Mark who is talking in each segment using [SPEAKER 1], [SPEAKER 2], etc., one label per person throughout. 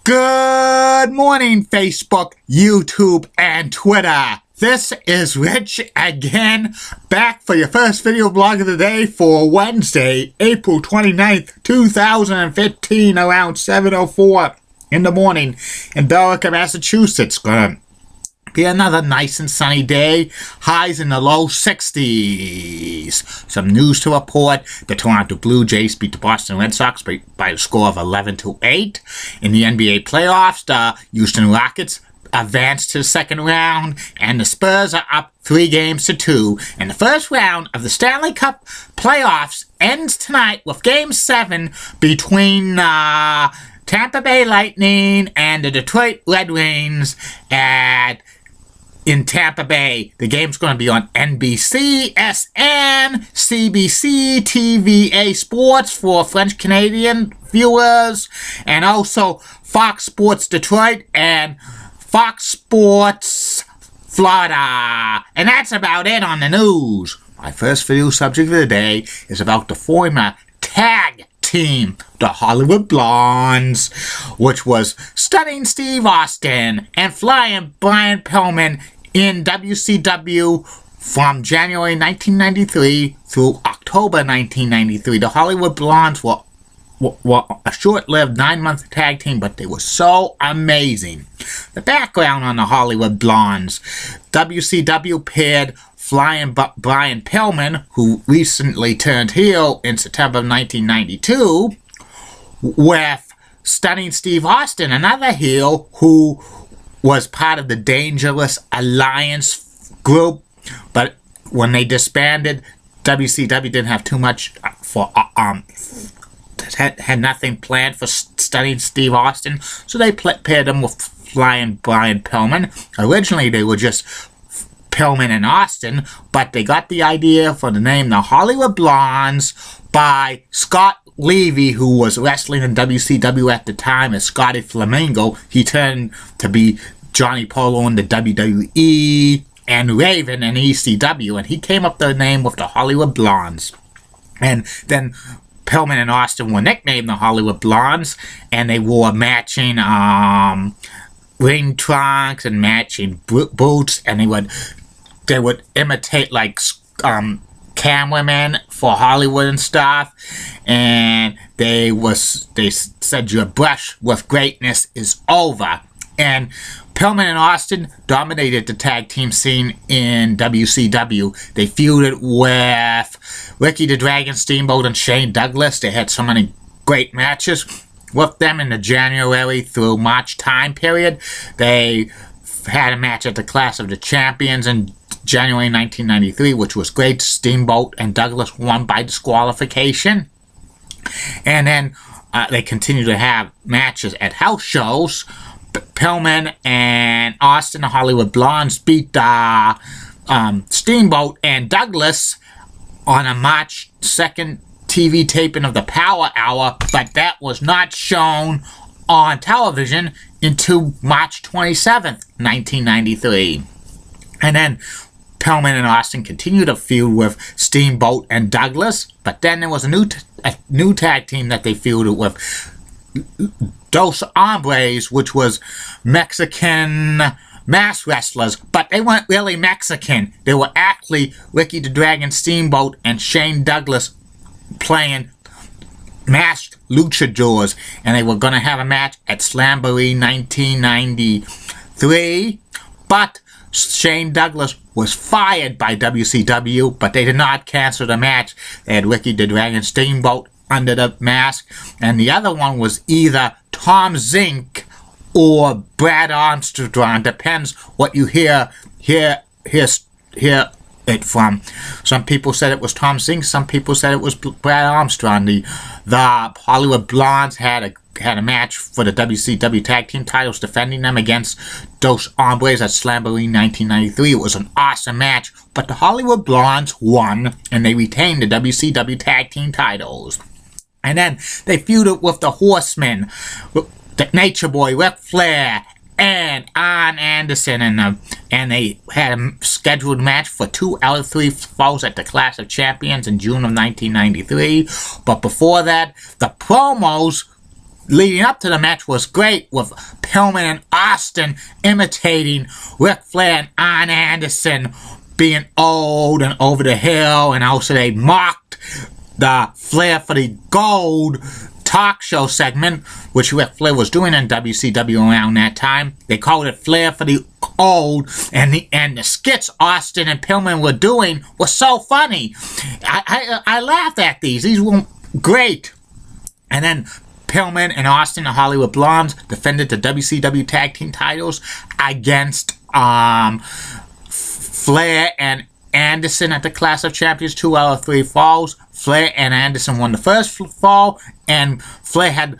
[SPEAKER 1] Good morning, Facebook, YouTube, and Twitter. This is Rich again, back for your first video blog of the day for Wednesday, April 29th, 2015, around 7:04 in the morning in Billerica, Massachusetts. Gonna be another nice and sunny day. Highs in the low 60s. Some news to report. The Toronto Blue Jays beat the Boston Red Sox by a score of 11-8. In the NBA playoffs, the Houston Rockets advanced to the second round, and the Spurs are up 3-2. And the first round of the Stanley Cup playoffs ends tonight with Game 7 between Tampa Bay Lightning and the Detroit Red Wings in Tampa Bay. The game's going to be on NBC, SN, CBC, TVA Sports for French-Canadian viewers, and also Fox Sports Detroit and Fox Sports Florida. And that's about it on the news. My first video subject of the day is about the former tag team, the Hollywood Blondes, which was Stunning Steve Austin and Flying Brian Pillman in WCW from January 1993 through October 1993. The Hollywood Blondes were a short-lived 9-month tag team, but they were so amazing. The background on the Hollywood Blondes: WCW paired Flying Brian Pillman, who recently turned heel in September of 1992, with Stunning Steve Austin, another heel who was part of the Dangerous Alliance group, but when they disbanded, WCW didn't have too much had nothing planned for Stunning Steve Austin, so they paired him with Flying Brian Pillman. Originally, they were just Pillman and Austin, but they got the idea for the name the Hollywood Blondes by Scott Levy, who was wrestling in WCW at the time as Scotty Flamingo. He turned to be Johnny Polo in the WWE and Raven in ECW, and he came up with the name with the Hollywood Blondes. And then Pillman and Austin were nicknamed the Hollywood Blondes, and they wore matching ring trunks and matching boots, and they would imitate like cameramen for Hollywood and stuff, and they said your brush with greatness is over. And Pillman and Austin dominated the tag team scene in WCW. They feuded with Ricky the Dragon Steamboat and Shane Douglas. They had so many great matches with them in the January through March time period. They had a match at the Clash of the Champions in January 1993, which was great. Steamboat and Douglas won by disqualification. And then they continued to have matches at house shows. Pillman and Austin, the Hollywood Blondes, beat Steamboat and Douglas on a March 2nd TV taping of the Power Hour, but that was not shown on television until March 27th, 1993. And then Pillman and Austin continued to feud with Steamboat and Douglas, but then there was a new tag team that they feuded with, Dos Hombres, which was Mexican mass wrestlers, but they weren't really Mexican. They were actually Ricky the Dragon Steamboat and Shane Douglas playing masked luchadors, and they were going to have a match at Slamboree 1993, but Shane Douglas was fired by WCW, but they did not cancel the match. They had Ricky the Dragon Steamboat under the mask, and the other one was either Tom Zink or Brad Armstrong. Depends what you hear it from. Some people said it was Tom Zink, some people said it was Brad Armstrong. The Hollywood Blondes had a match for the WCW tag team titles, defending them against Dos Hombres at Slamboree 1993. It was an awesome match, but the Hollywood Blondes won, and they retained the WCW tag team titles. And then they feuded with the Horsemen, the Nature Boy, Ric Flair, and Arn Anderson, and they had a scheduled match for 2 out of 3 falls at the Clash of Champions in June of 1993. But before that, the promos leading up to the match was great, with Pillman and Austin imitating Ric Flair and Arn Anderson being old and over the hill, and also they mocked the Flair for the Gold talk show segment, which Ric Flair was doing in WCW around that time. They called it Flair for the Old, and the skits Austin and Pillman were doing were so funny. I laughed at these. These were great. And then Pillman and Austin, the Hollywood Blondes, defended the WCW tag team titles against Flair and Anderson at the Clash of Champions 2 out of 3 falls. Flair and Anderson won the first fall, and Flair had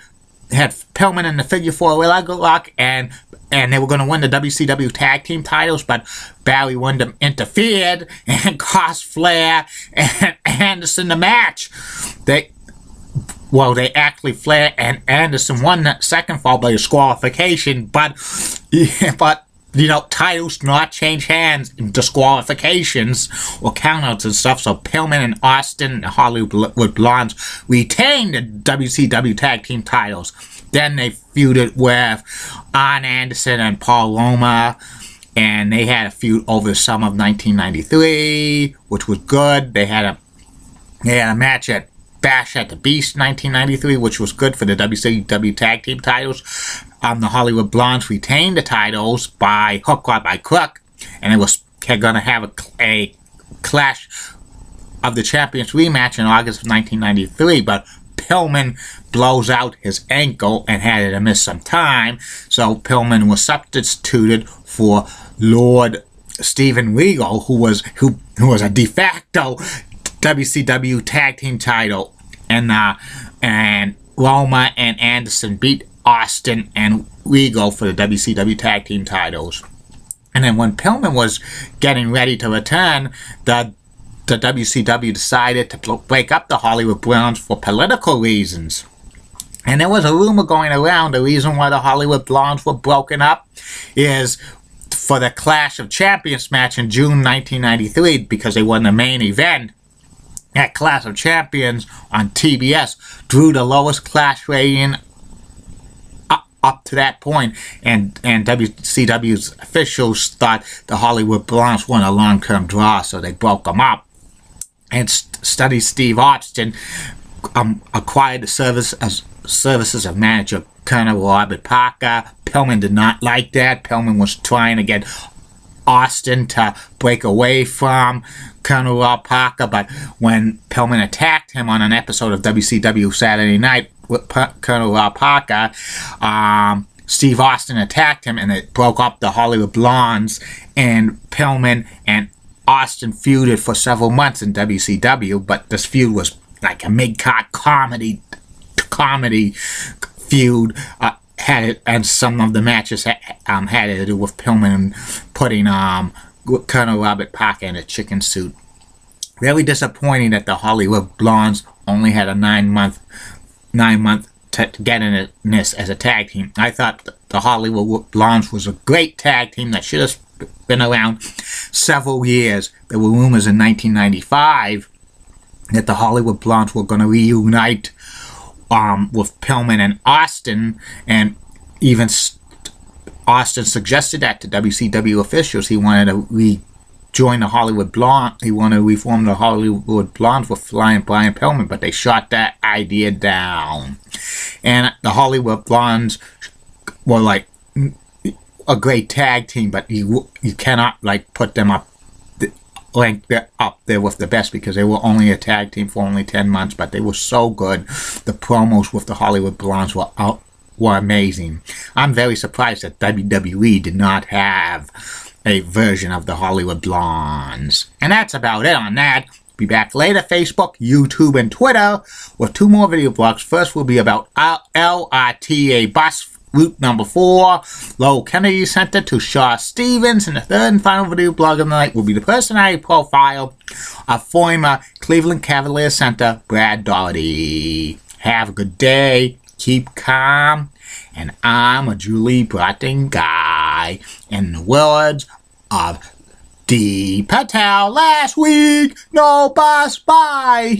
[SPEAKER 1] Pillman in the figure 4 leg lock, and they were going to win the WCW tag team titles, but Barry Windham interfered and cost Flair and Anderson the match. Flair and Anderson won that second fall by disqualification, but titles do not change hands in disqualifications or countouts and stuff. So Pillman and Austin, the Hollywood Blondes, retained the WCW tag team titles. Then they feuded with Arn Anderson and Paul Roma, and they had a feud over the summer of 1993, which was good. They had a match at Bash at the Beast 1993, which was good for the WCW tag team titles. The Hollywood Blondes retained the titles by hook or by crook, and they're going to have a Clash of the Champions rematch in August of 1993, but Pillman blows out his ankle and had to miss some time, so Pillman was substituted for Lord Steven Regal, who was a de facto WCW tag team title, and Roma and Anderson beat Austin and Regal for the WCW tag team titles. And then when Pillman was getting ready to return, the WCW decided to break up the Hollywood Blondes for political reasons. And there was a rumor going around, the reason why the Hollywood Blondes were broken up is for the Clash of Champions match in June 1993, because they won the main event. That Clash of Champions on TBS drew the lowest Clash rating up to that point, and WCW's officials thought the Hollywood Blondes weren't a long-term draw, so they broke them up. And Study Steve Austin acquired the services of manager Colonel Robert Parker. Pillman did not like that. Pillman was trying to get Austin to break away from Colonel Rob Parker, but when Pillman attacked him on an episode of WCW Saturday Night with Colonel Rob Parker, Steve Austin attacked him, and it broke up the Hollywood Blondes, and Pillman and Austin feuded for several months in WCW, but this feud was like a mid-card comedy feud, and some of the matches had to do with Pillman putting Colonel Robert Parker in a chicken suit. Really disappointing that the Hollywood Blondes only had a 9-month togetherness as a tag team. I thought the Hollywood Blondes was a great tag team that should have been around several years. There were rumors in 1995 that the Hollywood Blondes were going to reunite with Pillman and Austin, and even Austin suggested that to WCW officials. He wanted to rejoin the Hollywood Blondes. He wanted to reform the Hollywood Blondes with Flying Brian Pillman, but they shot that idea down. And the Hollywood Blondes were like a great tag team, but you cannot like put them up there with the best, because they were only a tag team for only 10 months, but they were so good. The promos with the Hollywood Blondes were amazing. I'm very surprised that WWE did not have a version of the Hollywood Blondes. And that's about it on that. Be back later, Facebook, YouTube, and Twitter with 2 more video blogs. First will be about LRTA bus route number 4, Lowell Kennedy Center to Shaw Stevens, and the third and final video blog of the night will be the personality profile of former Cleveland Cavaliers center Brad Daugherty. Have a good day, keep calm, and I'm a Julie Broughton guy. In the words of D. Patel last week, no bus, bye.